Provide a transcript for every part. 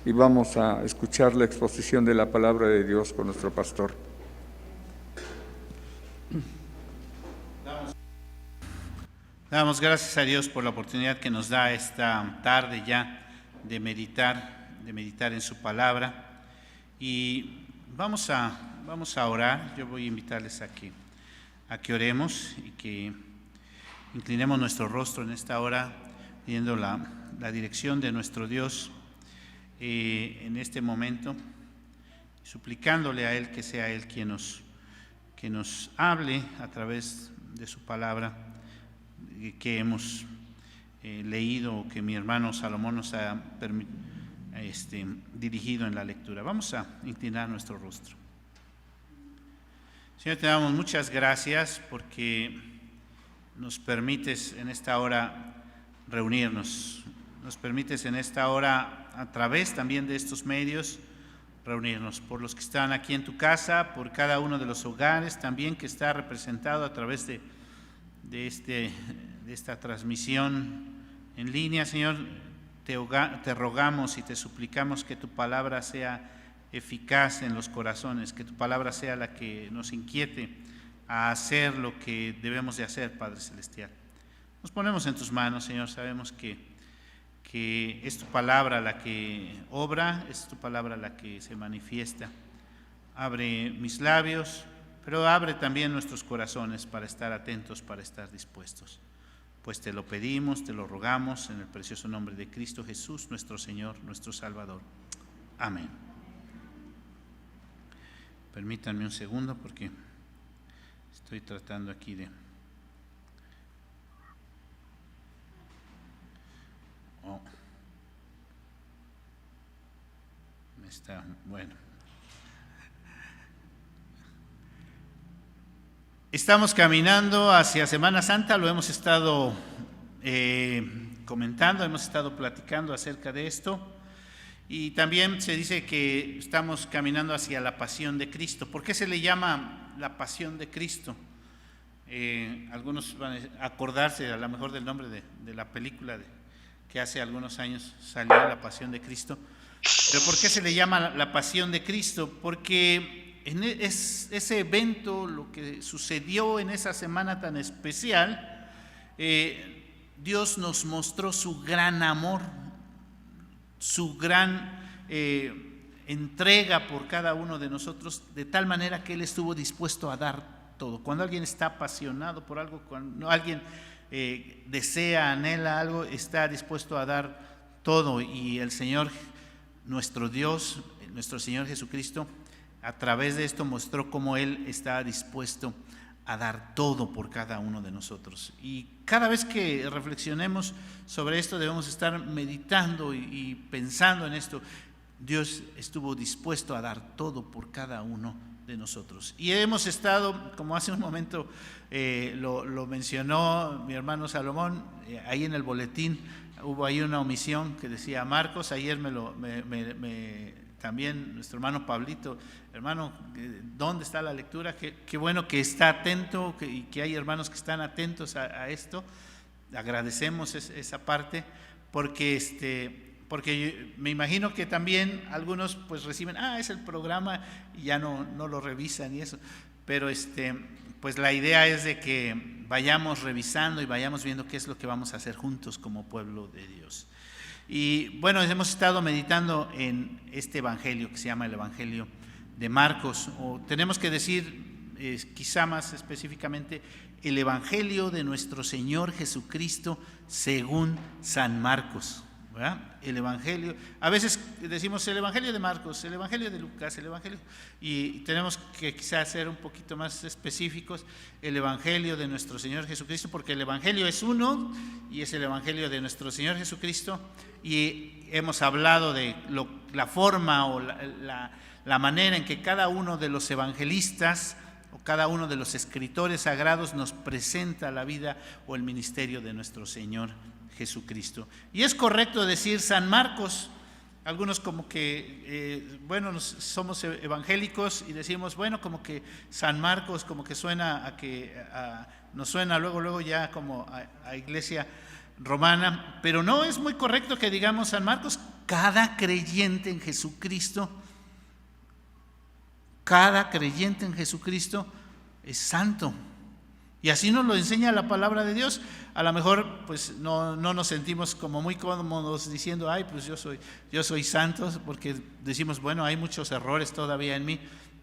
y vamos a escuchar la exposición de la palabra de Dios con nuestro pastor. Damos gracias a Dios por la oportunidad que nos da esta tarde ya de meditar en su palabra, y vamos a orar. Yo voy a invitarles a que oremos y que inclinemos nuestro rostro en esta hora, pidiendo la dirección de nuestro Dios en este momento, suplicándole a Él que sea Él quien nos hable a través de su palabra que hemos leído, o que mi hermano Salomón nos ha dirigido en la lectura. Vamos a inclinar nuestro rostro. Señor, te damos muchas gracias porque nos permites en esta hora reunirnos, nos permites en esta hora, a través también de estos medios, reunirnos, por los que están aquí en tu casa, por cada uno de los hogares también que está representado a través de esta transmisión en línea. Señor, te rogamos y te suplicamos que tu palabra sea eficaz en los corazones, que tu palabra sea la que nos inquiete a hacer lo que debemos de hacer, Padre Celestial. Nos ponemos en tus manos, Señor. Sabemos que es tu palabra la que obra, es tu palabra la que se manifiesta. Abre mis labios, pero abre también nuestros corazones para estar atentos, para estar dispuestos. Pues te lo pedimos, te lo rogamos en el precioso nombre de Cristo Jesús, nuestro Señor, nuestro Salvador. Amén. Permítanme un segundo porque estoy tratando aquí de... Bueno. Estamos caminando hacia Semana Santa, lo hemos estado comentando, hemos estado platicando acerca de esto, y también se dice que estamos caminando hacia la pasión de Cristo. ¿Por qué se le llama la pasión de Cristo? Algunos van a acordarse a lo mejor del nombre de la película que hace algunos años salió, La Pasión de Cristo. ¿Pero por qué se le llama la pasión de Cristo? Porque en ese evento, lo que sucedió en esa semana tan especial, Dios nos mostró su gran amor, su gran entrega por cada uno de nosotros, de tal manera que Él estuvo dispuesto a dar todo. Cuando alguien está apasionado por algo, cuando alguien desea, anhela algo, está dispuesto a dar todo. Y el Señor, nuestro Dios, nuestro Señor Jesucristo, a través de esto mostró cómo Él está dispuesto a dar todo por cada uno de nosotros. Y cada vez que reflexionemos sobre esto debemos estar meditando y pensando en esto. Dios estuvo dispuesto a dar todo por cada uno de nosotros. Y hemos estado, como hace un momento lo mencionó mi hermano Salomón, ahí en el boletín hubo ahí una omisión que decía Marcos. Ayer también nuestro hermano Pablito, hermano, ¿dónde está la lectura? Qué bueno que está atento, y que hay hermanos que están atentos a esto. Agradecemos esa parte, porque me imagino que también algunos pues reciben, es el programa, y ya no lo revisan y eso, pero pues la idea es de que vayamos revisando y vayamos viendo qué es lo que vamos a hacer juntos como pueblo de Dios. Y bueno, hemos estado meditando en este evangelio que se llama el Evangelio de Marcos, o tenemos que decir quizá más específicamente el Evangelio de nuestro Señor Jesucristo según San Marcos, ¿verdad? El Evangelio, a veces decimos el Evangelio de Marcos, el Evangelio de Lucas, el Evangelio, y tenemos que quizá ser un poquito más específicos, el Evangelio de nuestro Señor Jesucristo, porque el Evangelio es uno y es el Evangelio de nuestro Señor Jesucristo. Y hemos hablado de la forma o la manera en que cada uno de los evangelistas o cada uno de los escritores sagrados nos presenta la vida o el ministerio de nuestro Señor Jesucristo. Y es correcto decir San Marcos. Algunos como que, somos evangélicos y decimos, como que San Marcos como que suena nos suena luego ya como a iglesia romana, pero no es muy correcto que digamos San Marcos. cada creyente en Jesucristo es santo. Y así nos lo enseña la palabra de Dios. A lo mejor pues no nos sentimos como muy cómodos diciendo, ay, pues yo soy santo, porque decimos, bueno, hay muchos errores todavía en mí.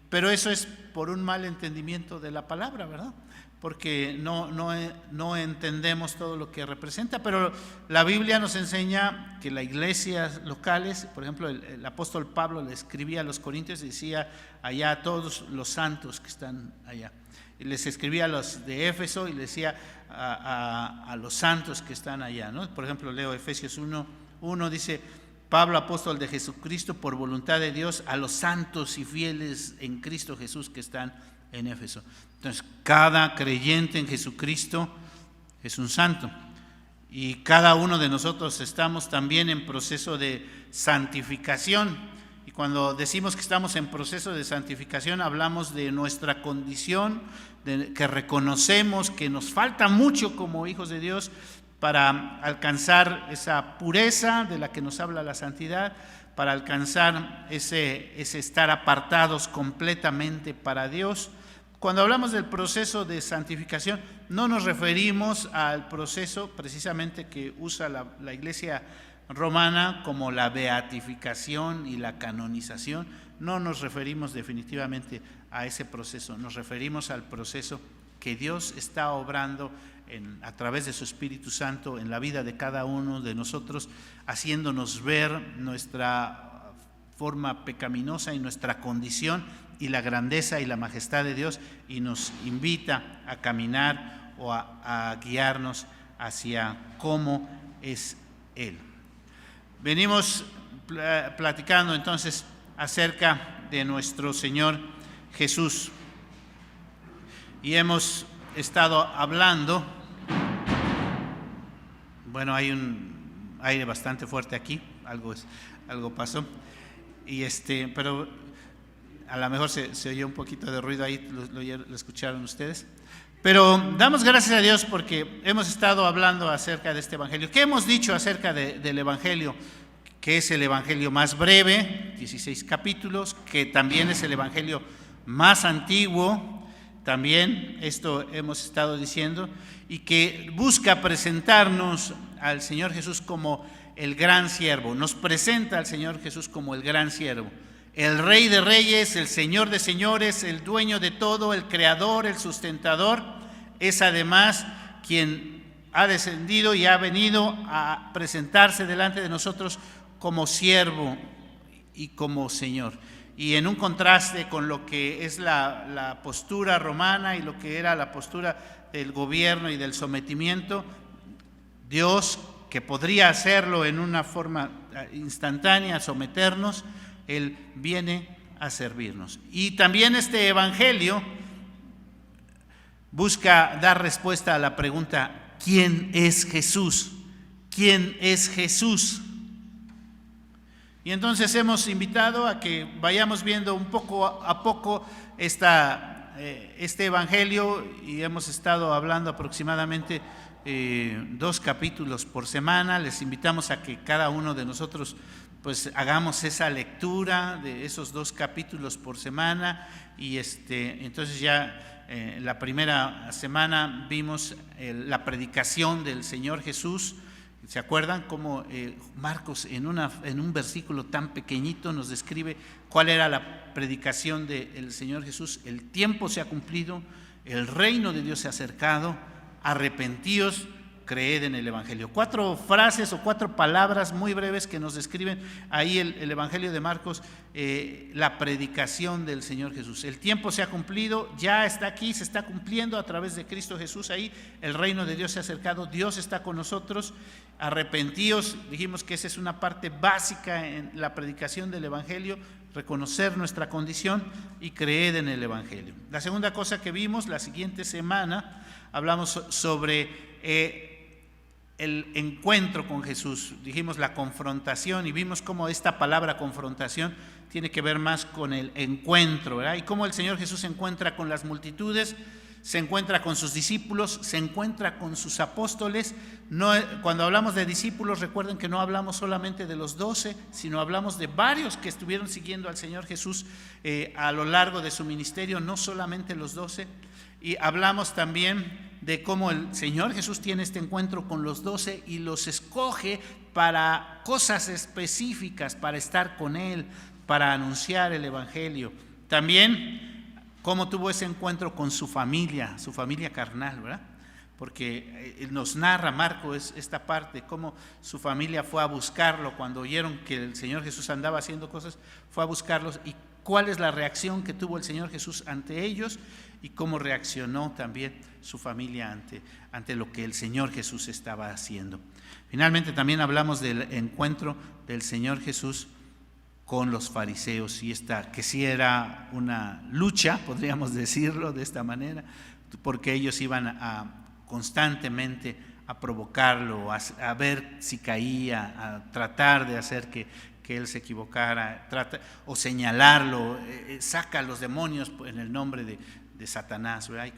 Pero eso es por un mal entendimiento de la palabra, ¿verdad? Porque no entendemos todo lo que representa. Pero la Biblia nos enseña que las iglesias locales, por ejemplo, el apóstol Pablo le escribía a los corintios y decía allá a todos los santos que están allá. Y les escribía a los de Éfeso y les decía a los santos que están allá, ¿no? Por ejemplo, leo Efesios 1, dice: Pablo, apóstol de Jesucristo, por voluntad de Dios, a los santos y fieles en Cristo Jesús que están en Éfeso. Entonces, cada creyente en Jesucristo es un santo. Y cada uno de nosotros estamos también en proceso de santificación. Y cuando decimos que estamos en proceso de santificación, hablamos de nuestra condición, que reconocemos que nos falta mucho como hijos de Dios para alcanzar esa pureza de la que nos habla la santidad, para alcanzar ese estar apartados completamente para Dios. Cuando hablamos del proceso de santificación, no nos referimos al proceso precisamente que usa la Iglesia romana como la beatificación y la canonización. No nos referimos definitivamente a ese proceso, nos referimos al proceso que Dios está obrando a través de su Espíritu Santo en la vida de cada uno de nosotros, haciéndonos ver nuestra forma pecaminosa y nuestra condición y la grandeza y la majestad de Dios, y nos invita a caminar o a guiarnos hacia cómo es Él. Venimos platicando entonces acerca de nuestro Señor Jesús y hemos estado hablando. Bueno, hay un aire bastante fuerte aquí, algo pasó, pero a lo mejor se oyó un poquito de ruido ahí, lo escucharon ustedes. Pero damos gracias a Dios porque hemos estado hablando acerca de este Evangelio. ¿Qué hemos dicho acerca del Evangelio? Que es el Evangelio más breve, 16 capítulos, que también es el Evangelio más antiguo, también esto hemos estado diciendo, y que busca presentarnos al Señor Jesús como el gran siervo. Nos presenta al Señor Jesús como el gran siervo, el Rey de reyes, el Señor de señores, el dueño de todo, el creador, el sustentador. Es además quien ha descendido y ha venido a presentarse delante de nosotros como siervo y como Señor. Y en un contraste con lo que es la postura romana y lo que era la postura del gobierno y del sometimiento, Dios, que podría hacerlo en una forma instantánea, someternos, Él viene a servirnos. Y también este Evangelio busca dar respuesta a la pregunta: ¿quién es Jesús? ¿Quién es Jesús? Y entonces hemos invitado a que vayamos viendo un poco a poco este Evangelio, y hemos estado hablando aproximadamente 2 capítulos por semana. Les invitamos a que cada uno de nosotros pues hagamos esa lectura de esos 2 capítulos por semana. Y entonces ya la primera semana vimos la predicación del Señor Jesús. ¿Se acuerdan cómo Marcos en un versículo tan pequeñito nos describe cuál era la predicación del Señor Jesús? El tiempo se ha cumplido, el reino de Dios se ha acercado, arrepentíos, creed en el Evangelio. 4 frases o 4 palabras muy breves que nos describen ahí el Evangelio de Marcos, la predicación del Señor Jesús. El tiempo se ha cumplido, ya está aquí, se está cumpliendo a través de Cristo Jesús. Ahí el reino de Dios se ha acercado, Dios está con nosotros. Arrepentíos, dijimos que esa es una parte básica en la predicación del Evangelio, reconocer nuestra condición y creer en el Evangelio. La segunda cosa que vimos la siguiente semana, hablamos sobre el encuentro con Jesús. Dijimos la confrontación y vimos cómo esta palabra confrontación tiene que ver más con el encuentro, ¿verdad? Y cómo el Señor Jesús se encuentra con las multitudes se encuentra con sus discípulos, se encuentra con sus apóstoles. No, cuando hablamos de discípulos, recuerden que no hablamos solamente de los 12, sino hablamos de varios que estuvieron siguiendo al Señor Jesús a lo largo de su ministerio, no solamente los 12. Y hablamos también de cómo el Señor Jesús tiene este encuentro con los 12 y los escoge para cosas específicas, para estar con Él, para anunciar el Evangelio. También cómo tuvo ese encuentro con su familia carnal, ¿verdad? Porque nos narra Marcos esta parte, cómo su familia fue a buscarlo cuando oyeron que el Señor Jesús andaba haciendo cosas, fue a buscarlos, y cuál es la reacción que tuvo el Señor Jesús ante ellos y cómo reaccionó también su familia ante lo que el Señor Jesús estaba haciendo. Finalmente también hablamos del encuentro del Señor Jesús con los fariseos, y que sí era una lucha, podríamos decirlo de esta manera, porque ellos iban constantemente a provocarlo, a ver si caía, a tratar de hacer que él se equivocara, o señalarlo, saca a los demonios en el nombre de Satanás, ¿verdad? Y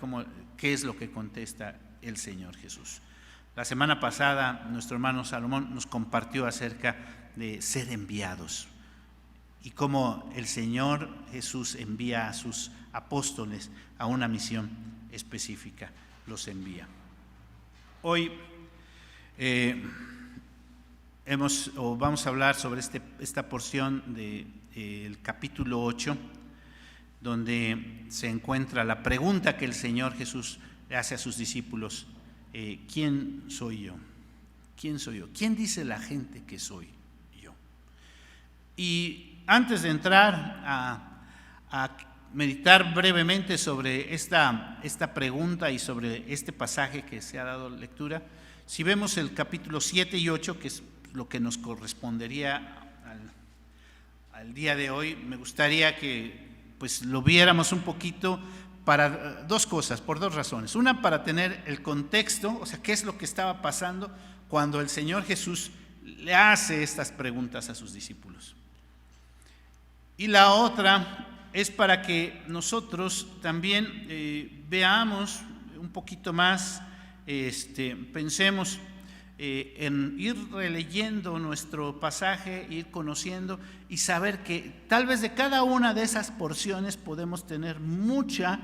¿qué es lo que contesta el Señor Jesús? La semana pasada nuestro hermano Salomón nos compartió acerca de ser enviados, y cómo el Señor Jesús envía a sus apóstoles a una misión específica, los envía. Hoy vamos a hablar sobre esta porción del capítulo 8, donde se encuentra la pregunta que el Señor Jesús le hace a sus discípulos: ¿quién soy yo? ¿Quién soy yo? ¿Quién dice la gente que soy yo? Y antes de entrar a meditar brevemente sobre esta pregunta y sobre este pasaje que se ha dado lectura, si vemos el capítulo 7 y 8, que es lo que nos correspondería al día de hoy, me gustaría que pues lo viéramos un poquito para dos cosas, por dos razones. Una, para tener el contexto, o sea, qué es lo que estaba pasando cuando el Señor Jesús le hace estas preguntas a sus discípulos. Y la otra es para que nosotros también veamos un poquito más, pensemos en ir releyendo nuestro pasaje, ir conociendo y saber que tal vez de cada una de esas porciones podemos tener mucha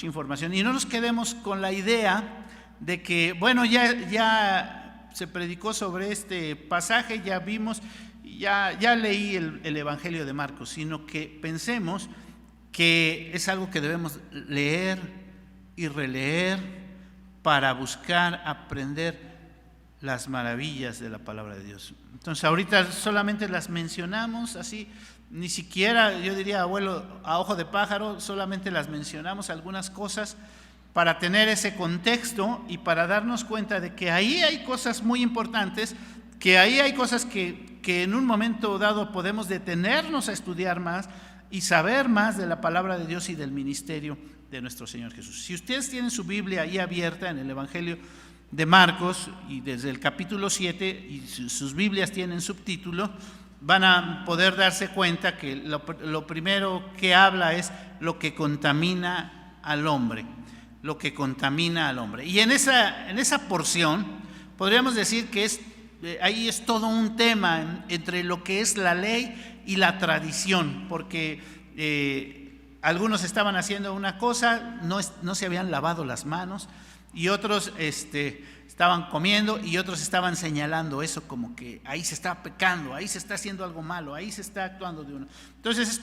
información, y no nos quedemos con la idea de que, bueno, ya se predicó sobre este pasaje, ya vimos, ya leí el Evangelio de Marcos, sino que pensemos que es algo que debemos leer y releer para buscar aprender las maravillas de la palabra de Dios. Entonces ahorita solamente las mencionamos así, ni siquiera, yo diría, abuelo, a ojo de pájaro, solamente las mencionamos algunas cosas para tener ese contexto y para darnos cuenta de que ahí hay cosas muy importantes, que ahí hay cosas que en un momento dado podemos detenernos a estudiar más y saber más de la palabra de Dios y del ministerio de nuestro Señor Jesús. Si ustedes tienen su Biblia ahí abierta en el Evangelio de Marcos, y desde el capítulo 7, y sus Biblias tienen subtítulo, van a poder darse cuenta que lo primero que habla es lo que contamina al hombre, lo que contamina al hombre. Y en esa porción podríamos decir que ahí es todo un tema entre lo que es la ley y la tradición, porque algunos estaban haciendo una cosa, no se habían lavado las manos, y otros estaban comiendo, y otros estaban señalando eso como que ahí se está pecando, ahí se está haciendo algo malo, ahí se está actuando de uno. Entonces es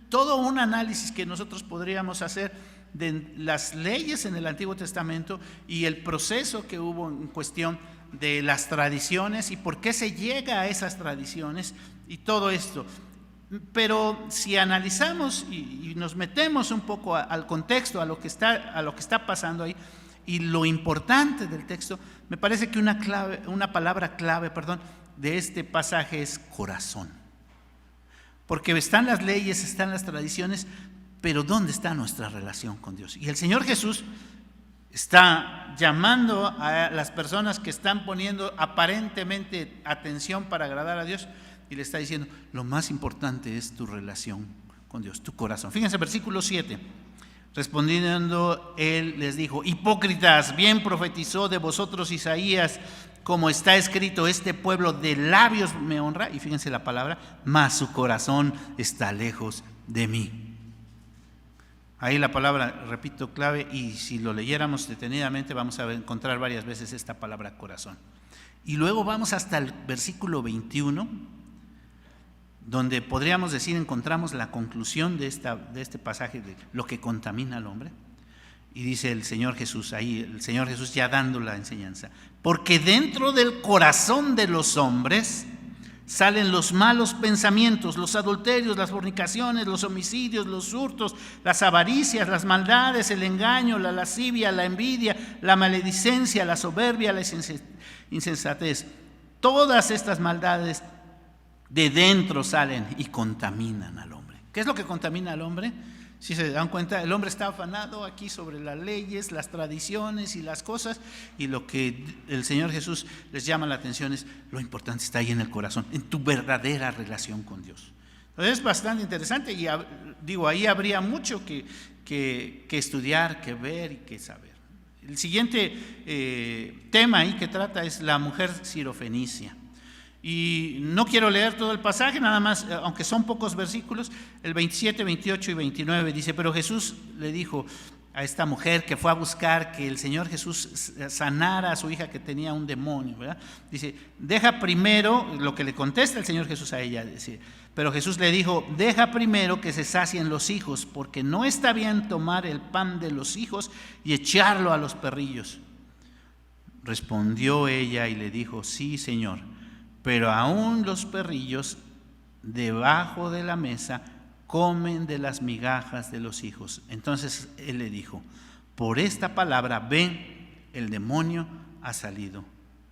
todo un análisis que nosotros podríamos hacer de las leyes en el Antiguo Testamento y el proceso que hubo en cuestión de las tradiciones y por qué se llega a esas tradiciones y todo esto. Pero si analizamos y nos metemos un poco al contexto, a lo que está pasando ahí y lo importante del texto, me parece que una palabra clave de este pasaje es corazón. Porque están las leyes, están las tradiciones, pero ¿dónde está nuestra relación con Dios? Y el Señor Jesús está llamando a las personas que están poniendo aparentemente atención para agradar a Dios, y le está diciendo, lo más importante es tu relación con Dios, tu corazón. Fíjense, versículo 7. Respondiendo él les dijo: hipócritas, bien profetizó de vosotros Isaías, como está escrito: este pueblo de labios me honra, y fíjense la palabra, mas su corazón está lejos de mí. Ahí la palabra, repito, clave, y si lo leyéramos detenidamente vamos a encontrar varias veces esta palabra corazón. Y luego vamos hasta el versículo 21, donde podríamos decir encontramos la conclusión de este pasaje de lo que contamina al hombre. Y dice el Señor Jesús, ahí el Señor Jesús ya dando la enseñanza: porque dentro del corazón de los hombres salen los malos pensamientos, los adulterios, las fornicaciones, los homicidios, los hurtos, las avaricias, las maldades, el engaño, la lascivia, la envidia, la maledicencia, la soberbia, la insensatez. Todas estas maldades de dentro salen y contaminan al hombre. ¿Qué es lo que contamina al hombre? Si se dan cuenta, el hombre está afanado aquí sobre las leyes, las tradiciones y las cosas, y lo que el Señor Jesús les llama la atención es: lo importante está ahí en el corazón, en tu verdadera relación con Dios. Entonces es bastante interesante, y digo, ahí habría mucho que estudiar, que ver y que saber. El siguiente tema ahí que trata es la mujer sirofenicia. Y no quiero leer todo el pasaje, nada más, aunque son pocos versículos, el 27, 28 y 29 dice: pero Jesús le dijo a esta mujer que fue a buscar que el Señor Jesús sanara a su hija que tenía un demonio, ¿verdad? Dice: deja primero, lo que le contesta el Señor Jesús a ella, dice, pero Jesús le dijo: deja primero que se sacien los hijos, porque no está bien tomar el pan de los hijos y echarlo a los perrillos. Respondió ella y le dijo: sí, Señor, pero aún los perrillos debajo de la mesa comen de las migajas de los hijos. Entonces él le dijo: por esta palabra, ve, el demonio ha salido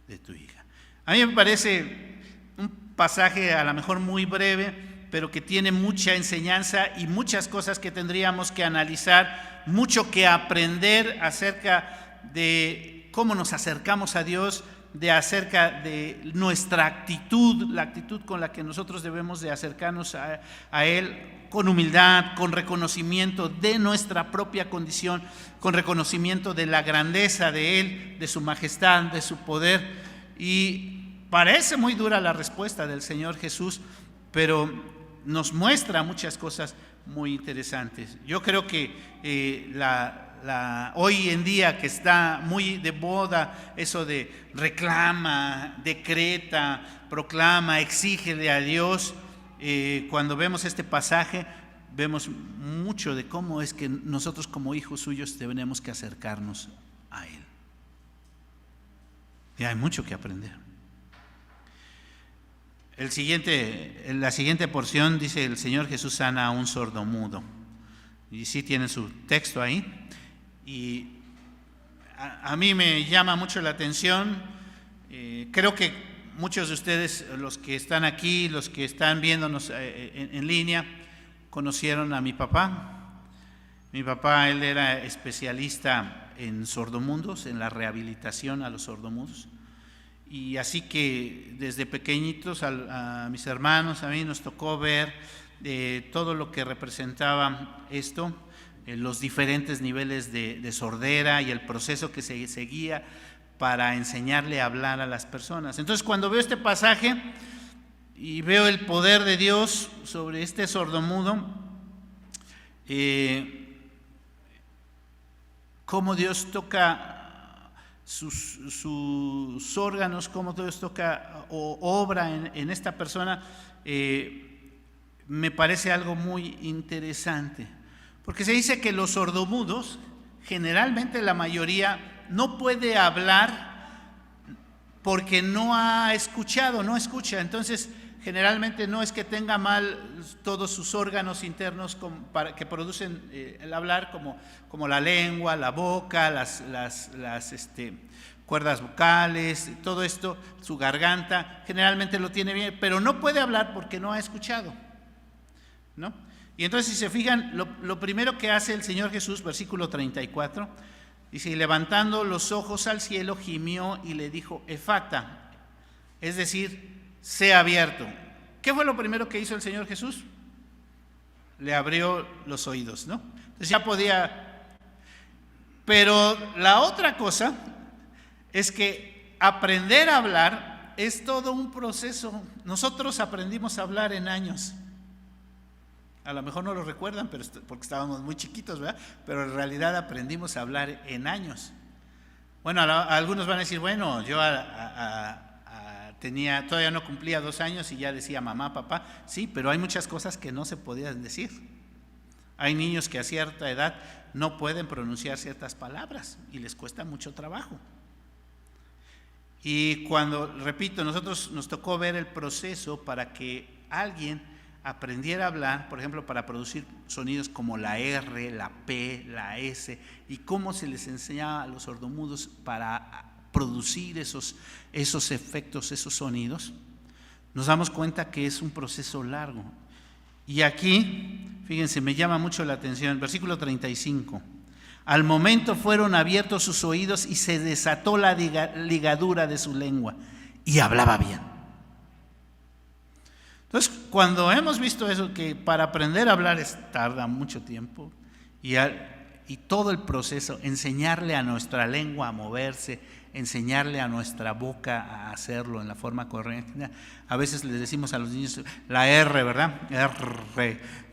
de tu hija. A mí me parece un pasaje a lo mejor muy breve, pero que tiene mucha enseñanza y muchas cosas que tendríamos que analizar, mucho que aprender acerca de cómo nos acercamos a Dios, acerca de nuestra actitud, la actitud con la que nosotros debemos de acercarnos a Él, con humildad, con reconocimiento de nuestra propia condición, con reconocimiento de la grandeza de Él, de su majestad, de su poder. Y parece muy dura la respuesta del Señor Jesús, pero nos muestra muchas cosas muy interesantes. Yo creo que hoy en día, que está muy de moda eso de reclama, decreta, proclama, exígele a Dios, cuando vemos este pasaje vemos mucho de cómo es que nosotros como hijos suyos tenemos que acercarnos a Él. Y hay mucho que aprender. La siguiente porción dice: el Señor Jesús sana a un sordomudo. Y sí tiene su texto ahí. Y a mí me llama mucho la atención. Creo que muchos de ustedes, los que están aquí, los que están viéndonos en línea, conocieron a mi papá. Mi papá, él era especialista en sordomudos, en la rehabilitación a los sordomudos. Y así que desde pequeñitos a mis hermanos, a mí nos tocó ver todo lo que representaba esto, los diferentes niveles de sordera y el proceso que se seguía para enseñarle a hablar a las personas. Entonces, cuando veo este pasaje y veo el poder de Dios sobre este sordomudo, cómo Dios toca sus órganos, cómo Dios toca o obra en esta persona, me parece algo muy interesante. Porque se dice que los sordomudos, generalmente la mayoría, no puede hablar porque no ha escuchado, no escucha. Entonces, generalmente no es que tenga mal todos sus órganos internos que producen el hablar, como la lengua, la boca, las cuerdas vocales, todo esto, su garganta, generalmente lo tiene bien, pero no puede hablar porque no ha escuchado, ¿no? Y entonces, si se fijan, lo primero que hace el Señor Jesús, versículo 34, dice: y levantando los ojos al cielo, gimió y le dijo: efata, es decir, sea abierto. ¿Qué fue lo primero que hizo el Señor Jesús? Le abrió los oídos, ¿no? Entonces ya podía Pero la otra cosa es que aprender a hablar es todo un proceso. Nosotros aprendimos a hablar en años. A lo mejor no lo recuerdan, pero porque estábamos muy chiquitos, ¿verdad? Pero en realidad aprendimos a hablar en años. Bueno, algunos van a decir, bueno, yo todavía no cumplía 2 años y ya decía mamá, papá. Sí, pero hay muchas cosas que no se podían decir. Hay niños que a cierta edad no pueden pronunciar ciertas palabras y les cuesta mucho trabajo. Y cuando, repito, nosotros nos tocó ver el proceso para que alguien aprendiera a hablar, por ejemplo, para producir sonidos como la R, la P, la S, y cómo se les enseñaba a los sordomudos para producir esos efectos, esos sonidos, nos damos cuenta que es un proceso largo. Y aquí, fíjense, me llama mucho la atención, versículo 35. Al momento fueron abiertos sus oídos y se desató la ligadura de su lengua y hablaba bien. Entonces, cuando hemos visto eso, que para aprender a hablar tarda mucho tiempo y todo el proceso, enseñarle a nuestra lengua a moverse, enseñarle a nuestra boca a hacerlo en la forma correcta. A veces les decimos a los niños la R, ¿verdad?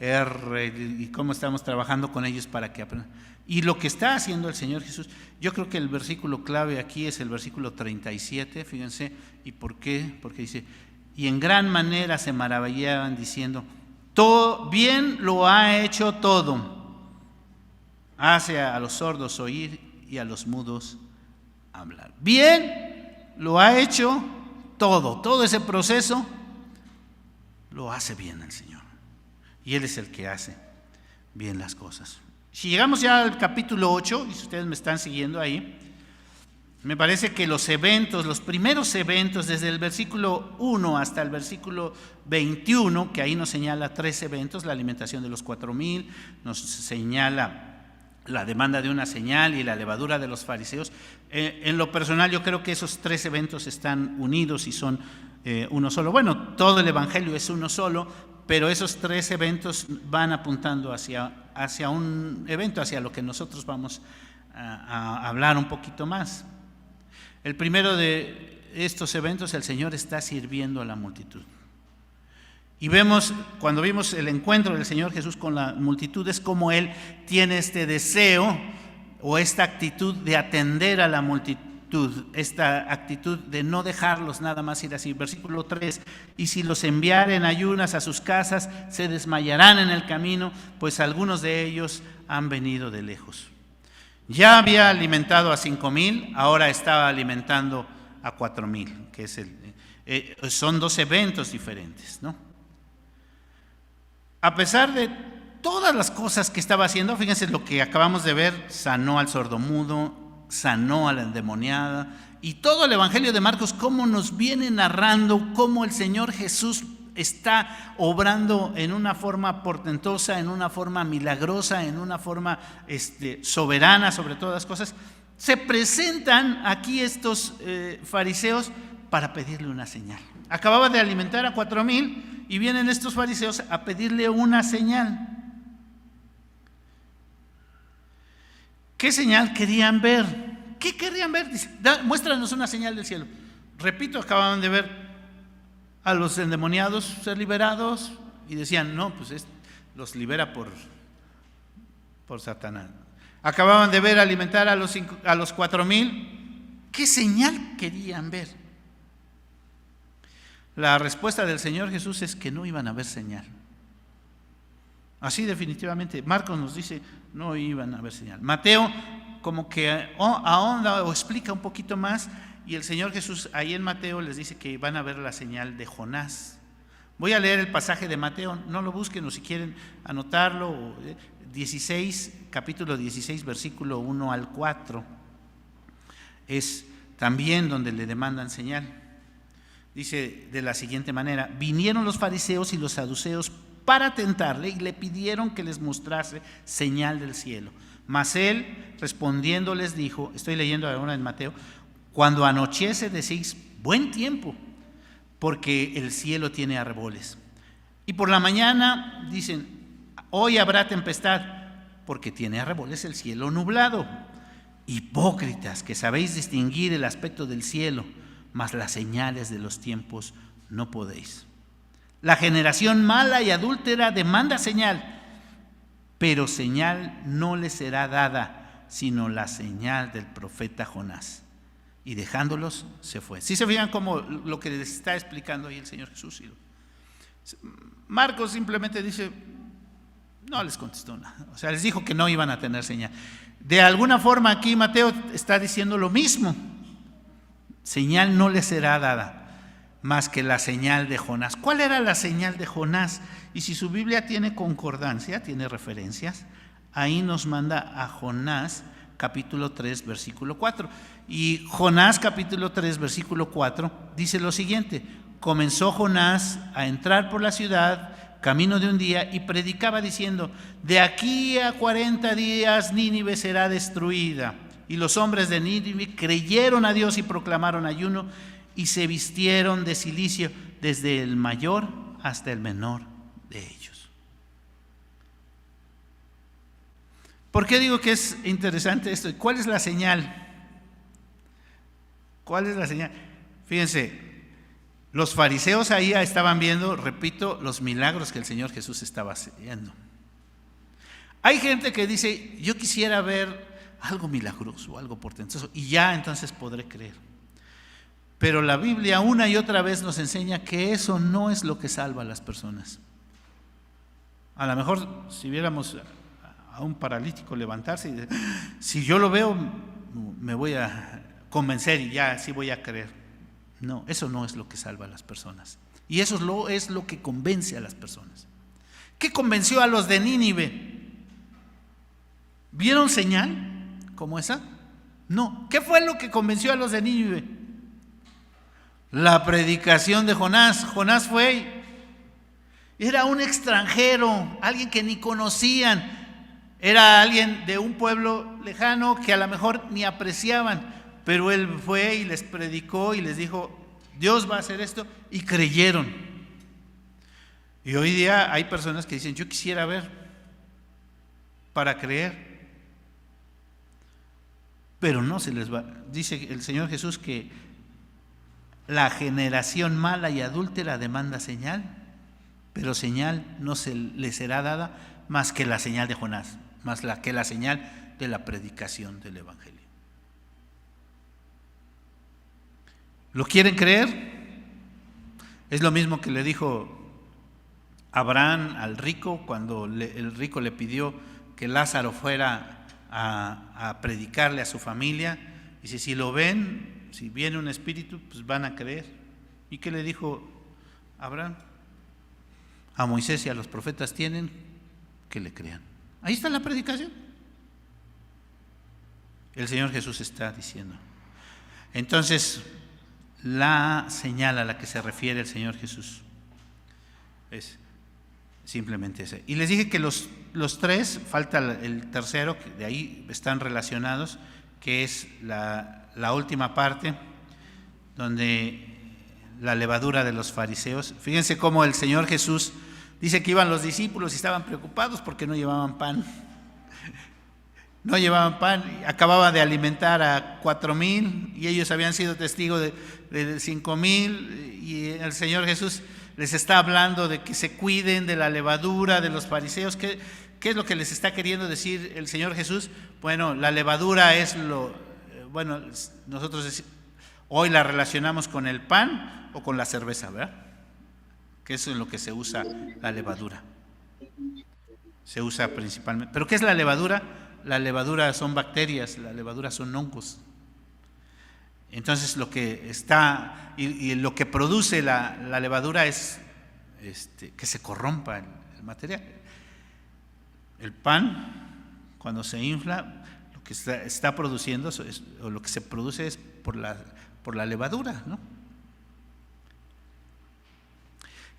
R, y cómo estamos trabajando con ellos para que aprendan. Y lo que está haciendo el Señor Jesús, yo creo que el versículo clave aquí es el versículo 37, fíjense, ¿y por qué? Porque dice, y en gran manera se maravillaban diciendo, todo bien lo ha hecho todo, hace a los sordos oír y a los mudos hablar. Bien lo ha hecho todo ese proceso lo hace bien el Señor. Y Él es el que hace bien las cosas. Si llegamos ya al capítulo 8, y si ustedes me están siguiendo ahí, me parece que los primeros eventos, desde el versículo 1 hasta el versículo 21, que ahí nos señala 3 eventos, la alimentación de los 4,000, nos señala la demanda de una señal y la levadura de los fariseos. En lo personal yo creo que esos 3 eventos están unidos y son uno solo. Bueno, todo el evangelio es uno solo, pero esos 3 eventos van apuntando hacia un evento, hacia lo que nosotros vamos a hablar un poquito más. El primero de estos eventos, el Señor está sirviendo a la multitud. Y cuando vimos el encuentro del Señor Jesús con la multitud, es como Él tiene este deseo o esta actitud de atender a la multitud, esta actitud de no dejarlos nada más ir así. Versículo 3, y si los enviaren ayunas a sus casas, se desmayarán en el camino, pues algunos de ellos han venido de lejos. Ya había alimentado a 5,000, ahora estaba alimentando a 4,000, que son 2 eventos diferentes, ¿no? A pesar de todas las cosas que estaba haciendo, fíjense lo que acabamos de ver, sanó al sordomudo, sanó a la endemoniada, y todo el Evangelio de Marcos, cómo nos viene narrando cómo el Señor Jesús está obrando en una forma portentosa, en una forma milagrosa, en una forma soberana sobre todas las cosas. Se presentan aquí estos fariseos para pedirle una señal. Acababa de alimentar a 4,000 y vienen estos fariseos a pedirle una señal. ¿Qué señal querían ver? ¿Qué querían ver? Dice, muéstranos una señal del cielo. Repito, acababan de ver a los endemoniados ser liberados y decían, no, pues los libera por Satanás. Acababan de ver alimentar a los 4,000. ¿Qué señal querían ver? La respuesta del Señor Jesús es que no iban a ver señal. Así definitivamente. Marcos nos dice, no iban a ver señal. Mateo como que ahonda o explica un poquito más, y el Señor Jesús ahí en Mateo les dice que van a ver la señal de Jonás. Voy a leer el pasaje de Mateo, no lo busquen, o si quieren anotarlo, capítulo 16, versículo 1 al 4. Es también donde le demandan señal. Dice de la siguiente manera: vinieron los fariseos y los saduceos para tentarle y le pidieron que les mostrase señal del cielo. Mas él respondiendo les dijo, estoy leyendo ahora en Mateo, cuando anochece decís buen tiempo, porque el cielo tiene arreboles. Y por la mañana dicen, hoy habrá tempestad, porque tiene arreboles el cielo nublado. hipócritas, que sabéis distinguir el aspecto del cielo, mas las señales de los tiempos no podéis. La generación mala y adúltera demanda señal, pero señal no le será dada, sino la señal del profeta Jonás. Y dejándolos, se fue. ¿Sí se fijan como lo que les está explicando ahí el Señor Jesús? Marcos simplemente dice, no les contestó nada. O sea, les dijo que no iban a tener señal. De alguna forma aquí Mateo está diciendo lo mismo. Señal no les será dada, más que la señal de Jonás. ¿Cuál era la señal de Jonás? Y si su Biblia tiene concordancia, tiene referencias, ahí nos manda a Jonás capítulo 3, versículo 4. Y Jonás capítulo 3, versículo 4 dice lo siguiente: comenzó Jonás a entrar por la ciudad, camino de un día, y predicaba diciendo: de aquí a 40 días Nínive será destruida. Y los hombres de Nínive creyeron a Dios y proclamaron ayuno, y se vistieron de cilicio desde el mayor hasta el menor de ellos. ¿Por qué digo que es interesante esto? ¿Cuál es la señal? ¿Cuál es la señal? Fíjense, los fariseos ahí estaban viendo, repito, los milagros que el Señor Jesús estaba haciendo. Hay gente que dice: yo quisiera ver algo milagroso, algo portentoso, y ya entonces podré creer. Pero la Biblia una y otra vez nos enseña que eso no es lo que salva a las personas. A lo mejor si viéramos a un paralítico levantarse y si yo lo veo me voy a convencer y ya sí voy a creer. No, eso no es lo que salva a las personas. Y eso es lo que convence a las personas. ¿Qué convenció a los de Nínive? ¿Vieron señal como esa? No. ¿Qué fue lo que convenció a los de Nínive? La predicación de Jonás. Jonás fue, era un extranjero, alguien que ni conocían, era alguien de un pueblo lejano que a lo mejor ni apreciaban, pero él fue y les predicó y les dijo: Dios va a hacer esto, y creyeron. Y hoy día hay personas que dicen: yo quisiera ver para creer, pero no se les va. Dice el Señor Jesús que la generación mala y adúltera demanda señal, pero señal no se le será dada más que la señal de Jonás, más que la señal de la predicación del Evangelio. ¿Lo quieren creer? Es lo mismo que le dijo Abraham al rico cuando el rico le pidió que Lázaro fuera a predicarle a su familia. Dice: si lo ven, si viene un espíritu, pues van a creer. ¿Y qué le dijo Abraham? A Moisés y a los profetas tienen que le crean. Ahí está la predicación. El Señor Jesús está diciendo. Entonces, la señal a la que se refiere el Señor Jesús es simplemente ese. Y les dije que los tres, falta el tercero, que de ahí están relacionados, que es la última parte, donde la levadura de los fariseos. Fíjense cómo el Señor Jesús dice que iban los discípulos y estaban preocupados porque no llevaban pan. No llevaban pan, acababa de alimentar a 4,000 y ellos habían sido testigos de 5,000, y el Señor Jesús les está hablando de que se cuiden de la levadura de los fariseos. ¿Qué es lo que les está queriendo decir el Señor Jesús? Bueno, la levadura es nosotros hoy la relacionamos con el pan o con la cerveza, ¿verdad? Que eso es en lo que se usa la levadura. Se usa principalmente. ¿Pero qué es la levadura? La levadura son bacterias, la levadura son hongos. Entonces lo que está y lo que produce la levadura es que se corrompa el material. El pan, cuando se infla, lo que está produciendo o lo que se produce es por la levadura, ¿no?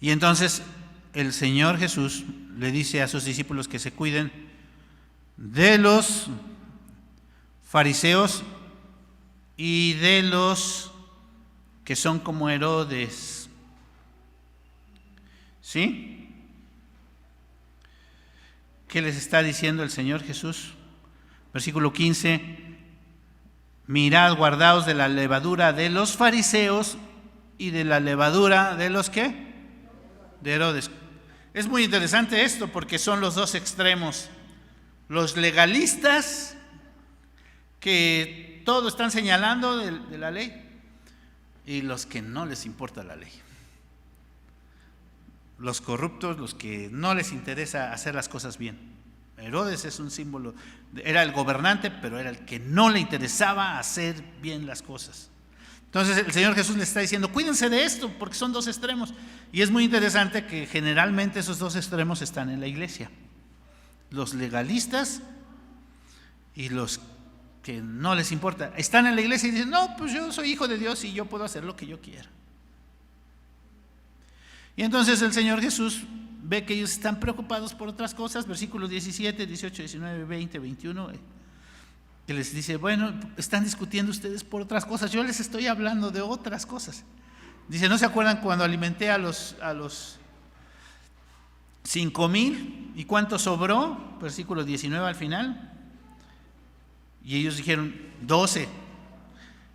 Y entonces el Señor Jesús le dice a sus discípulos que se cuiden de los fariseos y de los que son como Herodes. ¿Sí? ¿Qué les está diciendo el Señor Jesús? Versículo 15: mirad, guardaos de la levadura de los fariseos y de la levadura de los ¿qué? De Herodes. Es muy interesante esto porque son los dos extremos. Los legalistas que todo están señalando de la ley y los que no les importa la ley. Los corruptos, los que no les interesa hacer las cosas bien. Herodes es un símbolo, era el gobernante, pero era el que no le interesaba hacer bien las cosas. Entonces el Señor Jesús les está diciendo, cuídense de esto, porque son dos extremos. Y es muy interesante que generalmente esos dos extremos están en la iglesia. Los legalistas y los que no les importa. Están en la iglesia y dicen, no, pues yo soy hijo de Dios y yo puedo hacer lo que yo quiera. Y entonces el Señor Jesús ve que ellos están preocupados por otras cosas, versículos 17, 18, 19, 20, 21, que les dice, bueno, están discutiendo ustedes por otras cosas, yo les estoy hablando de otras cosas. Dice, ¿no se acuerdan cuando alimenté a los 5,000? ¿Y cuánto sobró? Versículo 19 al final. Y ellos dijeron, 12.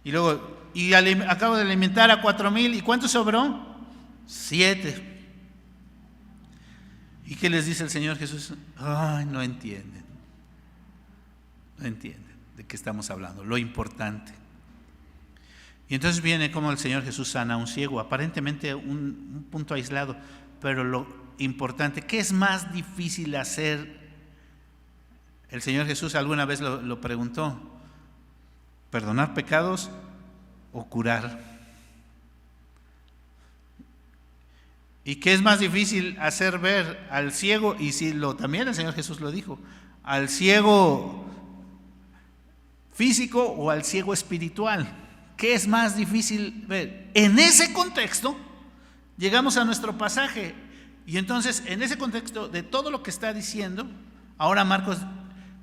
Y luego, acabo de alimentar a 4,000, ¿y cuánto sobró? 7. ¿Y qué les dice el Señor Jesús? Ay, no entienden. No entienden de qué estamos hablando, lo importante. Y entonces viene como el Señor Jesús sana a un ciego, aparentemente un punto aislado, pero lo importante, ¿qué es más difícil hacer? El Señor Jesús alguna vez lo preguntó, ¿perdonar pecados o curar? ¿Y qué es más difícil hacer ver al ciego? Y si también el Señor Jesús lo dijo, al ciego físico o al ciego espiritual. ¿Qué es más difícil ver? En ese contexto llegamos a nuestro pasaje y entonces en ese contexto de todo lo que está diciendo, ahora Marcos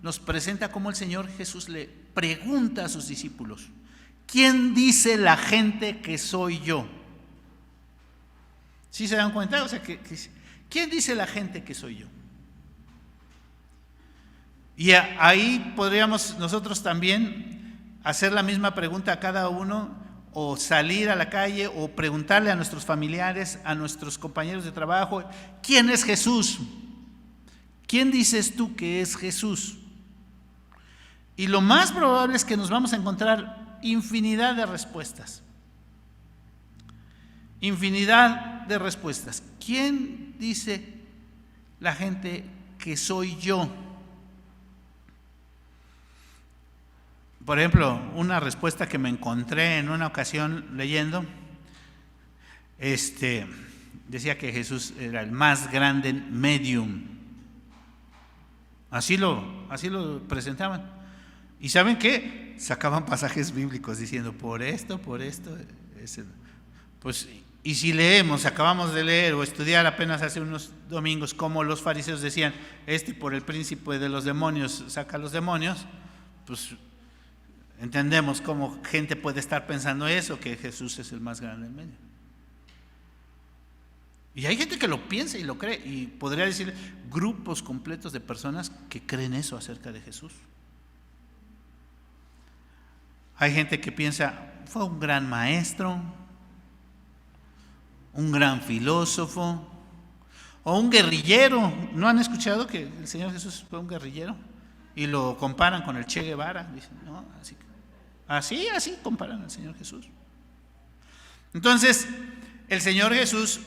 nos presenta cómo el Señor Jesús le pregunta a sus discípulos, ¿quién dice la gente que soy yo? ¿Sí se dan cuenta? O sea, ¿quién dice la gente que soy yo? Y ahí podríamos nosotros también hacer la misma pregunta a cada uno, o salir a la calle, o preguntarle a nuestros familiares, a nuestros compañeros de trabajo, ¿quién es Jesús? ¿Quién dices tú que es Jesús? Y lo más probable es que nos vamos a encontrar infinidad de respuestas. Infinidad de respuestas. ¿Quién dice la gente que soy yo? Por ejemplo, una respuesta que me encontré en una ocasión leyendo, decía que Jesús era el más grande medium. Así lo presentaban. ¿Y saben qué? Sacaban pasajes bíblicos diciendo por esto, pues. Y si leemos, acabamos de leer o estudiar apenas hace unos domingos cómo los fariseos decían, por el príncipe de los demonios saca a los demonios, pues entendemos cómo gente puede estar pensando eso, que Jesús es el más grande en medio. Y hay gente que lo piensa y lo cree, y podría decir grupos completos de personas que creen eso acerca de Jesús. Hay gente que piensa, fue un gran maestro, un gran filósofo o un guerrillero. ¿No han escuchado que el Señor Jesús fue un guerrillero? Y lo comparan con el Che Guevara. Dicen, no, así comparan al Señor Jesús. Entonces, el Señor Jesús,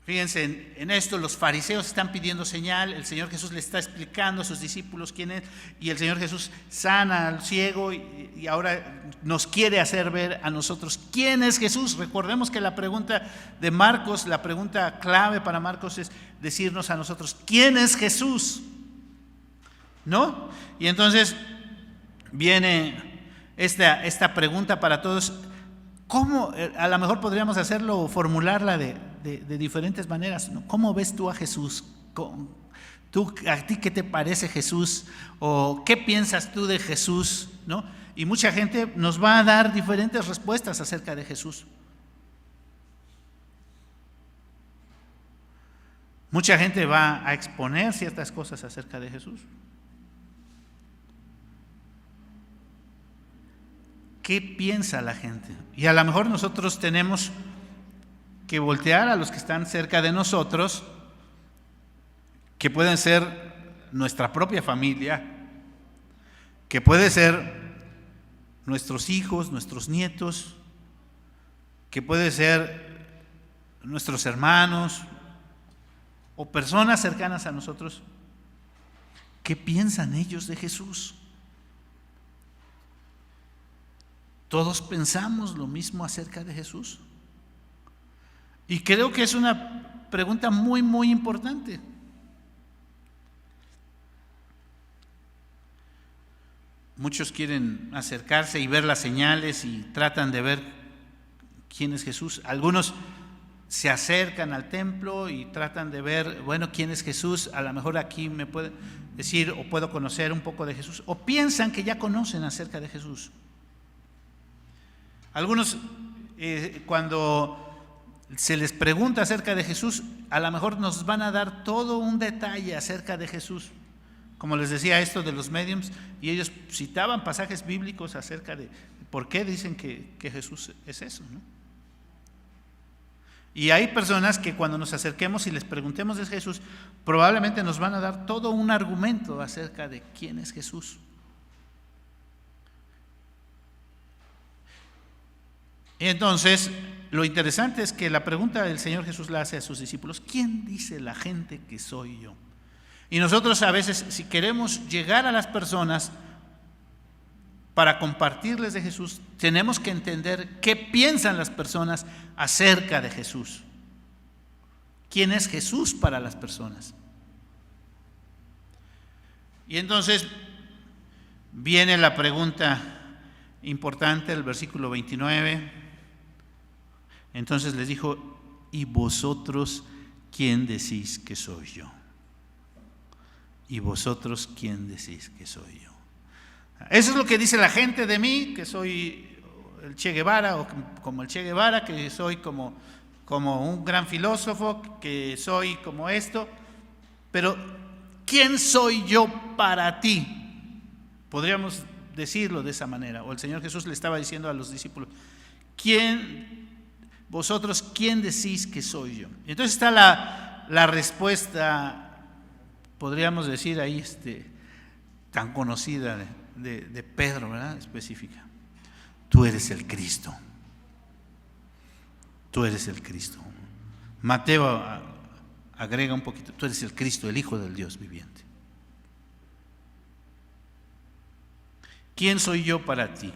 fíjense en esto, los fariseos están pidiendo señal, el Señor Jesús le está explicando a sus discípulos quién es, y el Señor Jesús sana al ciego y ahora nos quiere hacer ver a nosotros quién es Jesús. Recordemos que la pregunta de Marcos, la pregunta clave para Marcos es decirnos a nosotros quién es Jesús, ¿no? Y entonces viene esta pregunta para todos. ¿Cómo? A lo mejor podríamos hacerlo o formularla de diferentes maneras, ¿no? ¿Cómo ves tú a Jesús? ¿A ti qué te parece Jesús? ¿O qué piensas tú de Jesús? ¿No? Y mucha gente nos va a dar diferentes respuestas acerca de Jesús. Mucha gente va a exponer ciertas cosas acerca de Jesús. ¿qué piensa la gente? Y a lo mejor nosotros tenemos que voltear a los que están cerca de nosotros, que pueden ser nuestra propia familia, que puede ser nuestros hijos, nuestros nietos, que puede ser nuestros hermanos o personas cercanas a nosotros. ¿Qué piensan ellos de Jesús? ¿Todos pensamos lo mismo acerca de Jesús? Y creo que es una pregunta muy, muy importante. Muchos quieren acercarse y ver las señales y tratan de ver quién es Jesús. Algunos se acercan al templo y tratan de ver, bueno, quién es Jesús. A lo mejor aquí me puede decir o puedo conocer un poco de Jesús. O piensan que ya conocen acerca de Jesús. Algunos cuando se les pregunta acerca de Jesús, a lo mejor nos van a dar todo un detalle acerca de Jesús. Como les decía esto de los mediums, y ellos citaban pasajes bíblicos acerca de por qué dicen que Jesús es eso, ¿no? Y hay personas que cuando nos acerquemos y les preguntemos de Jesús, probablemente nos van a dar todo un argumento acerca de quién es Jesús. Entonces, lo interesante es que la pregunta del Señor Jesús la hace a sus discípulos: ¿quién dice la gente que soy yo? Y nosotros a veces, si queremos llegar a las personas para compartirles de Jesús, tenemos que entender qué piensan las personas acerca de Jesús. ¿Quién es Jesús para las personas? Y entonces viene la pregunta importante, el versículo 29. Entonces les dijo: ¿y vosotros quién decís que soy yo? ¿Y vosotros quién decís que soy yo? Eso es lo que dice la gente de mí, que soy el Che Guevara, o como el Che Guevara, que soy como un gran filósofo, que soy como esto. Pero ¿quién soy yo para ti? Podríamos decirlo de esa manera. O el Señor Jesús le estaba diciendo a los discípulos: vosotros quién decís que soy yo? Y entonces está la respuesta, podríamos decir ahí, tan conocida de Pedro, ¿verdad? Específica: tú eres el Cristo. Tú eres el Cristo. Mateo agrega un poquito: tú eres el Cristo, el Hijo del Dios viviente. ¿Quién soy yo para ti?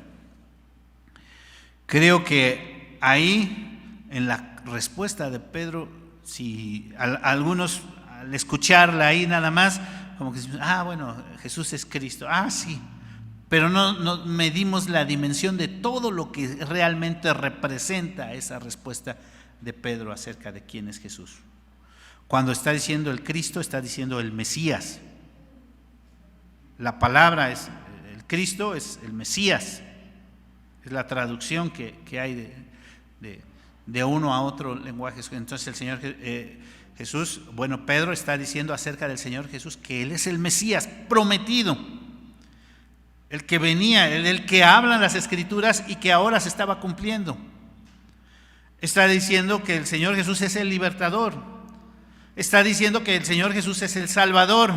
Creo que ahí, en la respuesta de Pedro, si algunos al escucharla ahí nada más, como que dicen: bueno, Jesús es Cristo. Sí, pero no medimos la dimensión de todo lo que realmente representa esa respuesta de Pedro acerca de quién es Jesús. Cuando está diciendo el Cristo, está diciendo el Mesías. La palabra es el Cristo, es el Mesías. Es la traducción que hay de uno a otro lenguaje. Entonces el Señor Jesús, Pedro está diciendo acerca del Señor Jesús que Él es el Mesías prometido, el que venía, el que habla en las Escrituras y que ahora se estaba cumpliendo. Está diciendo que el Señor Jesús es el libertador. Está diciendo que el Señor Jesús es el Salvador.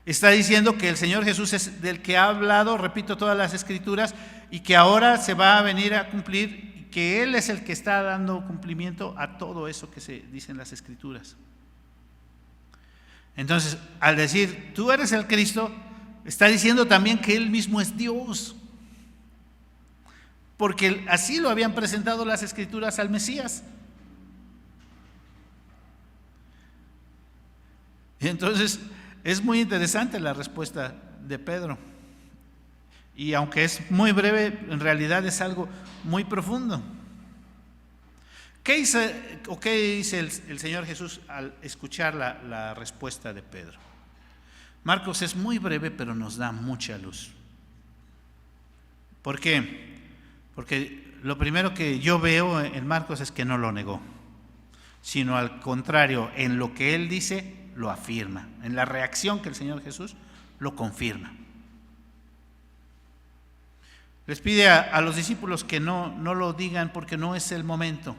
Está diciendo que el Señor Jesús es del que ha hablado, repito, todas las Escrituras, y que ahora se va a venir a cumplir, y que Él es el que está dando cumplimiento a todo eso que se dice en las Escrituras. Entonces, al decir tú eres el Cristo, está diciendo también que Él mismo es Dios, porque así lo habían presentado las Escrituras al Mesías. Y entonces es muy interesante la respuesta de Pedro, y aunque es muy breve, en realidad es algo muy profundo. ¿Qué dice el Señor Jesús al escuchar la respuesta de Pedro? Marcos es muy breve, pero nos da mucha luz. ¿Por qué? Porque lo primero que yo veo en Marcos es que no lo negó, sino al contrario, en lo que él dice lo afirma, en la reacción que el Señor Jesús lo confirma. Les pide a los discípulos que no lo digan porque no es el momento.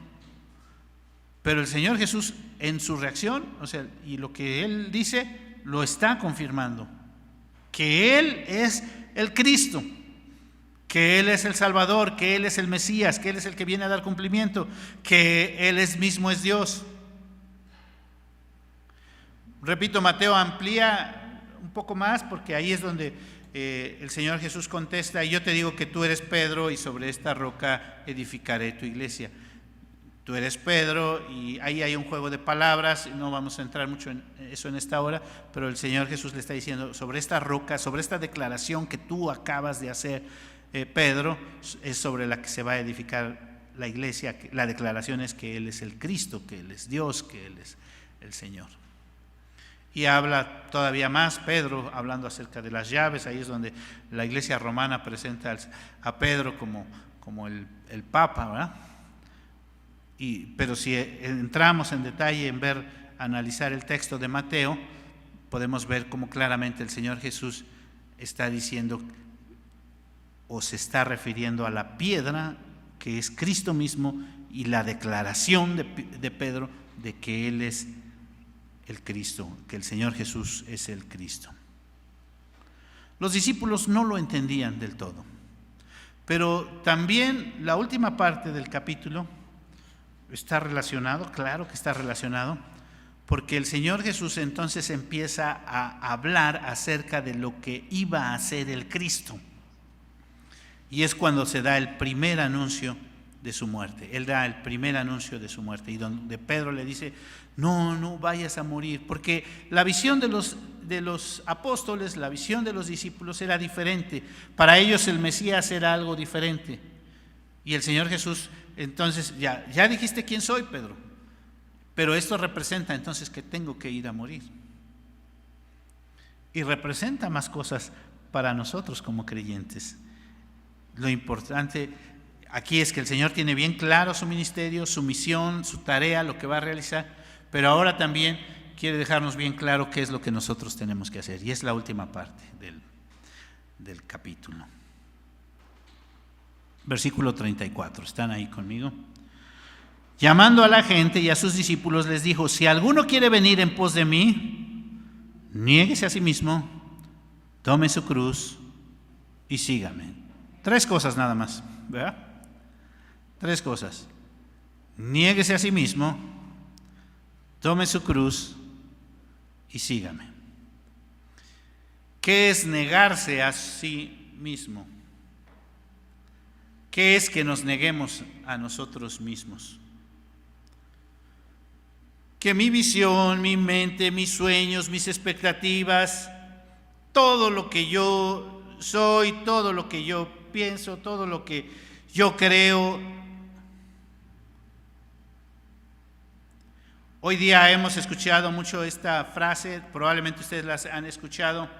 Pero el Señor Jesús, en su reacción, o sea, y lo que Él dice, lo está confirmando. Que Él es el Cristo, que Él es el Salvador, que Él es el Mesías, que Él es el que viene a dar cumplimiento, que Él mismo es Dios. Repito, Mateo amplía un poco más porque ahí es donde el Señor Jesús contesta: y yo te digo que tú eres Pedro y sobre esta roca edificaré tu iglesia. Tú eres Pedro, y ahí hay un juego de palabras, no vamos a entrar mucho en eso en esta hora, pero el Señor Jesús le está diciendo: sobre esta roca, sobre esta declaración que tú acabas de hacer, Pedro, es sobre la que se va a edificar la iglesia. La declaración es que Él es el Cristo, que Él es Dios, que Él es el Señor. Y habla todavía más Pedro, hablando acerca de las llaves. Ahí es donde la iglesia romana presenta a Pedro como el Papa, ¿verdad? Pero si entramos en detalle en analizar el texto de Mateo, podemos ver cómo claramente el Señor Jesús está diciendo o se está refiriendo a la piedra que es Cristo mismo, y la declaración de Pedro de que Él es el Cristo, que el Señor Jesús es el Cristo. Los discípulos no lo entendían del todo, pero también la última parte del capítulo está relacionado, claro que está relacionado, porque el Señor Jesús entonces empieza a hablar acerca de lo que iba a hacer el Cristo, y es cuando se da el primer anuncio de su muerte. Él da el primer anuncio de su muerte, y donde Pedro le dice: no vayas a morir, porque la visión de los apóstoles, la visión de los discípulos era diferente. Para ellos el Mesías era algo diferente, y el Señor Jesús entonces: ya dijiste quién soy, Pedro, pero esto representa entonces que tengo que ir a morir, y representa más cosas para nosotros como creyentes. Lo importante aquí es que el Señor tiene bien claro su ministerio, su misión, su tarea, lo que va a realizar, pero ahora también quiere dejarnos bien claro qué es lo que nosotros tenemos que hacer, y es la última parte del capítulo. Versículo 34, ¿están ahí conmigo? Llamando a la gente y a sus discípulos les dijo: si alguno quiere venir en pos de mí, niéguese a sí mismo, tome su cruz y sígame. 3 cosas nada más, ¿verdad? 3 cosas: niéguese a sí mismo, tome su cruz y sígame. ¿Qué es negarse a sí mismo? ¿Qué es que nos neguemos a nosotros mismos? Que mi visión, mi mente, mis sueños, mis expectativas, todo lo que yo soy, todo lo que yo pienso, todo lo que yo creo. Hoy día hemos escuchado mucho esta frase, probablemente ustedes la han escuchado: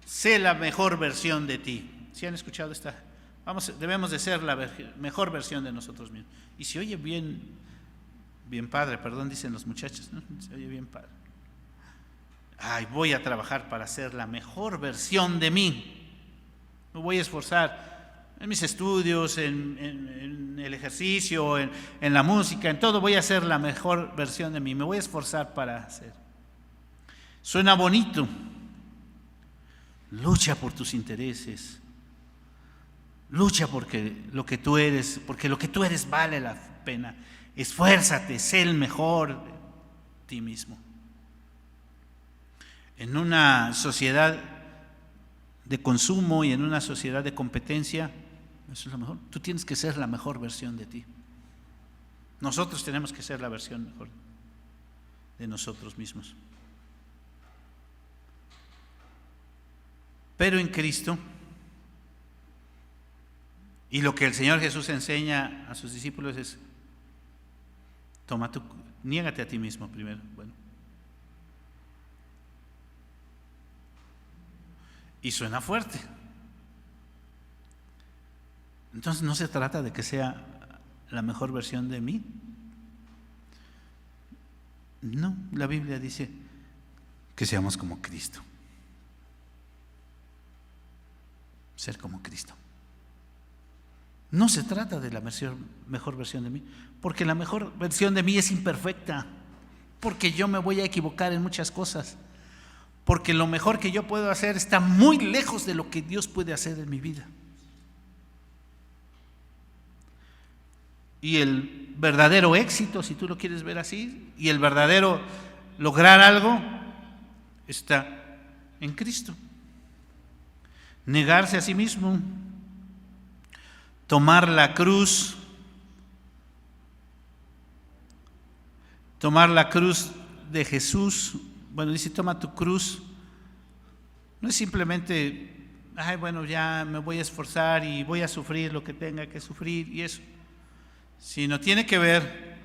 sé la mejor versión de ti. ¿Sí han escuchado esta? Debemos de ser la mejor versión de nosotros mismos. Y se oye bien padre, perdón, dicen los muchachos, ¿no? Se oye bien padre. Ay, voy a trabajar para ser la mejor versión de mí. Me voy a esforzar en mis estudios, en el ejercicio, en la música, en todo. Voy a ser la mejor versión de mí. Me voy a esforzar para hacer. Suena bonito. Lucha por tus intereses. Lucha porque lo que tú eres vale la pena. Esfuérzate, sé el mejor de ti mismo. En una sociedad de consumo y en una sociedad de competencia, eso es lo mejor. Tú tienes que ser la mejor versión de ti. Nosotros tenemos que ser la versión mejor de nosotros mismos. Pero en Cristo, y lo que el Señor Jesús enseña a sus discípulos es: niégate a ti mismo primero. Bueno. Y suena fuerte. Entonces no se trata de que sea la mejor versión de mí. No, la Biblia dice que seamos como Cristo. Ser como Cristo. No se trata de la mejor versión de mí, porque la mejor versión de mí es imperfecta, porque yo me voy a equivocar en muchas cosas, porque lo mejor que yo puedo hacer está muy lejos de lo que Dios puede hacer en mi vida. Y el verdadero éxito, si tú lo quieres ver así, y el verdadero lograr algo, está en Cristo. Negarse a sí mismo, tomar la cruz de Jesús. Bueno, dice, toma tu cruz. No es simplemente, ay, bueno, ya me voy a esforzar y voy a sufrir lo que tenga que sufrir y eso. Sino tiene que ver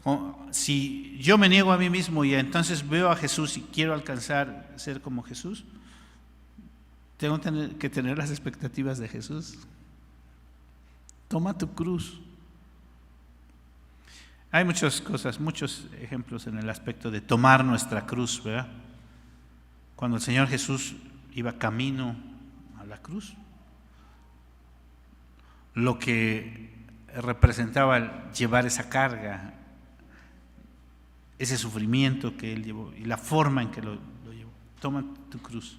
con, si yo me niego a mí mismo y entonces veo a Jesús y quiero alcanzar ser como Jesús, tengo que tener las expectativas de Jesús. Toma tu cruz. Hay muchas cosas, muchos ejemplos en el aspecto de tomar nuestra cruz, ¿verdad? Cuando el Señor Jesús iba camino a la cruz, lo que representaba el llevar esa carga, ese sufrimiento que Él llevó y la forma en que lo llevó. Toma tu cruz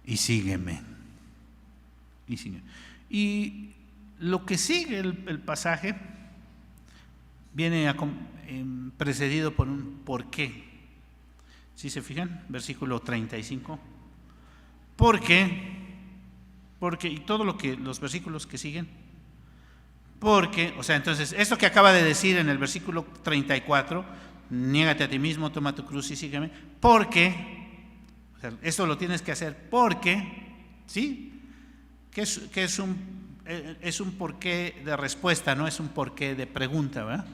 y sígueme. Y lo que sigue el pasaje viene precedido por un por qué. ¿Sí se fijan? Versículo 35. ¿Por qué? Porque, y todo los versículos que siguen, porque, o sea, entonces, esto que acaba de decir en el versículo 34, niégate a ti mismo, toma tu cruz y sígueme, porque, o sea, esto lo tienes que hacer porque, ¿sí? Que es un porqué de respuesta, no es un porqué de pregunta, ¿verdad?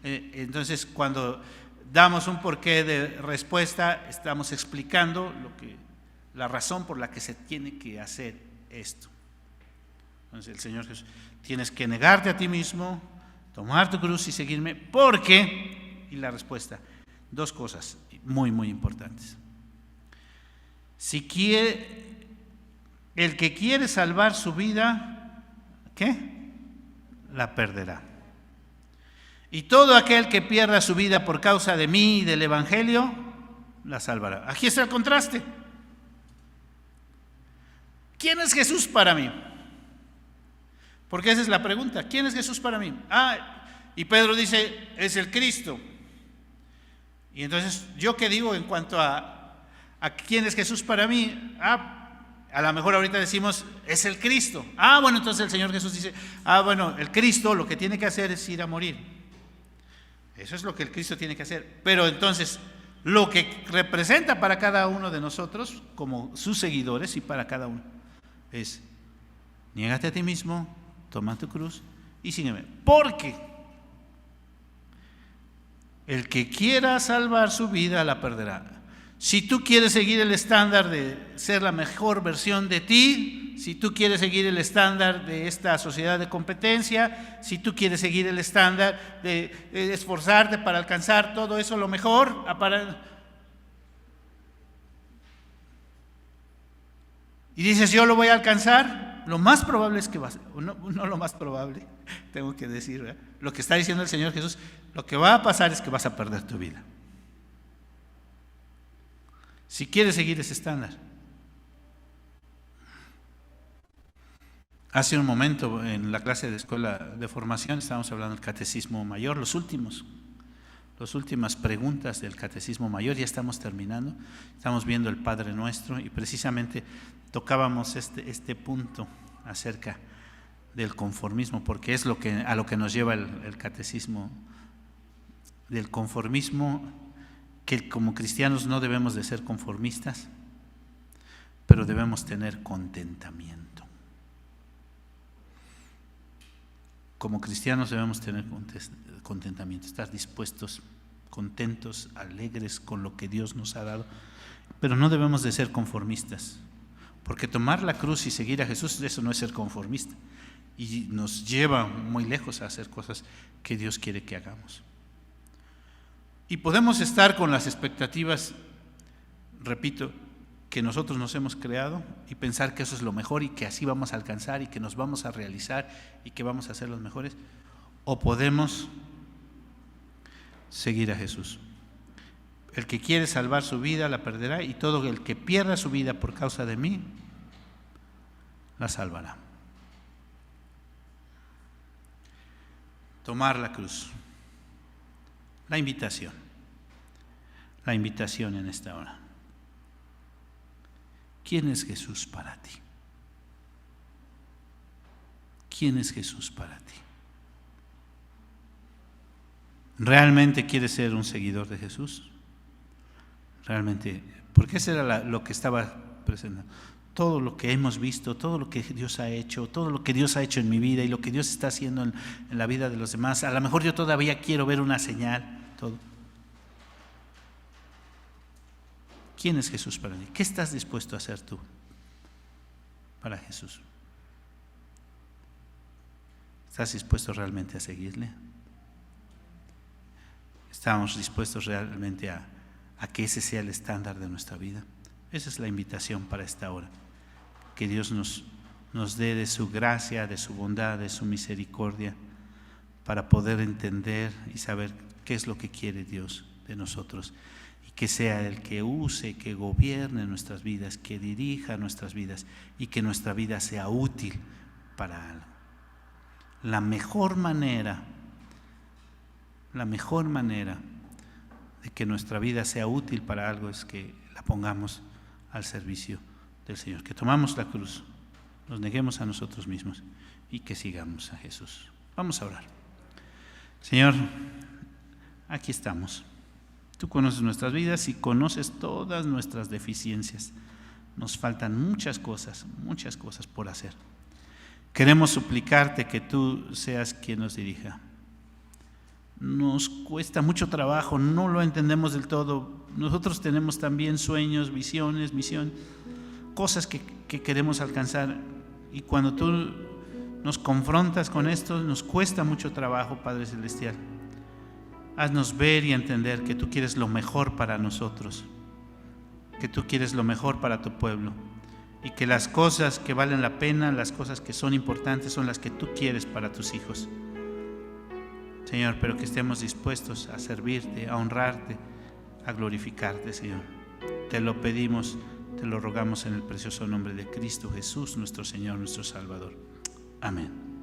Entonces, cuando damos un porqué de respuesta, estamos explicando la razón por la que se tiene que hacer esto. Entonces el Señor Jesús, tienes que negarte a ti mismo, tomar tu cruz y seguirme, porque, y la respuesta, dos cosas muy, muy importantes. El que quiere salvar su vida, ¿qué? La perderá. Y todo aquel que pierda su vida por causa de mí y del Evangelio, la salvará. Aquí está el contraste. ¿Quién es Jesús para mí? Porque esa es la pregunta. ¿Quién es Jesús para mí? Y Pedro dice, es el Cristo. Y entonces, ¿yo qué digo en cuanto a quién es Jesús para mí? A lo mejor ahorita decimos, es el Cristo. Bueno, entonces el Señor Jesús dice, bueno, el Cristo lo que tiene que hacer es ir a morir. Eso es lo que el Cristo tiene que hacer. Pero entonces, lo que representa para cada uno de nosotros, como sus seguidores y para cada uno, es, niégate a ti mismo, toma tu cruz y sígueme. Porque el que quiera salvar su vida la perderá. Si tú quieres seguir el estándar de ser la mejor versión de ti, si tú quieres seguir el estándar de esta sociedad de competencia, si tú quieres seguir el estándar de esforzarte para alcanzar todo eso lo mejor, y dices, yo lo voy a alcanzar, lo más probable es que vas, no lo más probable, tengo que decir, ¿verdad? Lo que está diciendo el Señor Jesús, lo que va a pasar es que vas a perder tu vida. Si quieres seguir ese estándar. Hace un momento en la clase de escuela de formación estábamos hablando del catecismo mayor, las últimas preguntas del catecismo mayor, ya estamos terminando, estamos viendo el Padre Nuestro y precisamente tocábamos este punto acerca del conformismo, porque es a lo que nos lleva el catecismo, del conformismo, que como cristianos no debemos de ser conformistas, pero debemos tener contentamiento. Como cristianos debemos tener contentamiento, estar dispuestos, contentos, alegres con lo que Dios nos ha dado, pero no debemos de ser conformistas, porque tomar la cruz y seguir a Jesús, eso no es ser conformista, y nos lleva muy lejos a hacer cosas que Dios quiere que hagamos. Y podemos estar con las expectativas, repito, que nosotros nos hemos creado y pensar que eso es lo mejor y que así vamos a alcanzar y que nos vamos a realizar y que vamos a ser los mejores, o podemos seguir a Jesús. El que quiere salvar su vida la perderá, y todo el que pierda su vida por causa de mí la salvará. Tomar la cruz. La invitación en esta hora. ¿Quién es Jesús para ti? ¿Quién es Jesús para ti? ¿Realmente quieres ser un seguidor de Jesús? Realmente, porque eso era lo que estaba presentando. Todo lo que hemos visto, todo lo que Dios ha hecho, todo lo que Dios ha hecho en mi vida y lo que Dios está haciendo en la vida de los demás. A lo mejor yo todavía quiero ver una señal, todo. ¿Quién es Jesús para ti? ¿Qué estás dispuesto a hacer tú para Jesús? ¿Estás dispuesto realmente a seguirle? ¿Estamos dispuestos realmente a que ese sea el estándar de nuestra vida? Esa es la invitación para esta hora. Que Dios nos dé de su gracia, de su bondad, de su misericordia, para poder entender y saber qué es lo que quiere Dios de nosotros. Y que sea el que use, que gobierne nuestras vidas, que dirija nuestras vidas y que nuestra vida sea útil para algo. La mejor manera de que nuestra vida sea útil para algo es que la pongamos al servicio del Señor, que tomamos la cruz, nos neguemos a nosotros mismos y que sigamos a Jesús. Vamos a orar. Señor, aquí estamos. Tú conoces nuestras vidas y conoces todas nuestras deficiencias. Nos faltan muchas cosas por hacer. Queremos suplicarte que tú seas quien nos dirija. Nos cuesta mucho trabajo, no lo entendemos del todo. Nosotros tenemos también sueños, visiones, misión, cosas que queremos alcanzar, y cuando tú nos confrontas con esto, nos cuesta mucho trabajo, Padre Celestial. Haznos ver y entender que tú quieres lo mejor para nosotros, que tú quieres lo mejor para tu pueblo, y que las cosas que valen la pena, las cosas que son importantes, son las que tú quieres para tus hijos. Señor, pero que estemos dispuestos a servirte, a honrarte, a glorificarte, Señor. Te lo pedimos, te lo rogamos en el precioso nombre de Cristo Jesús, nuestro Señor, nuestro Salvador. Amén.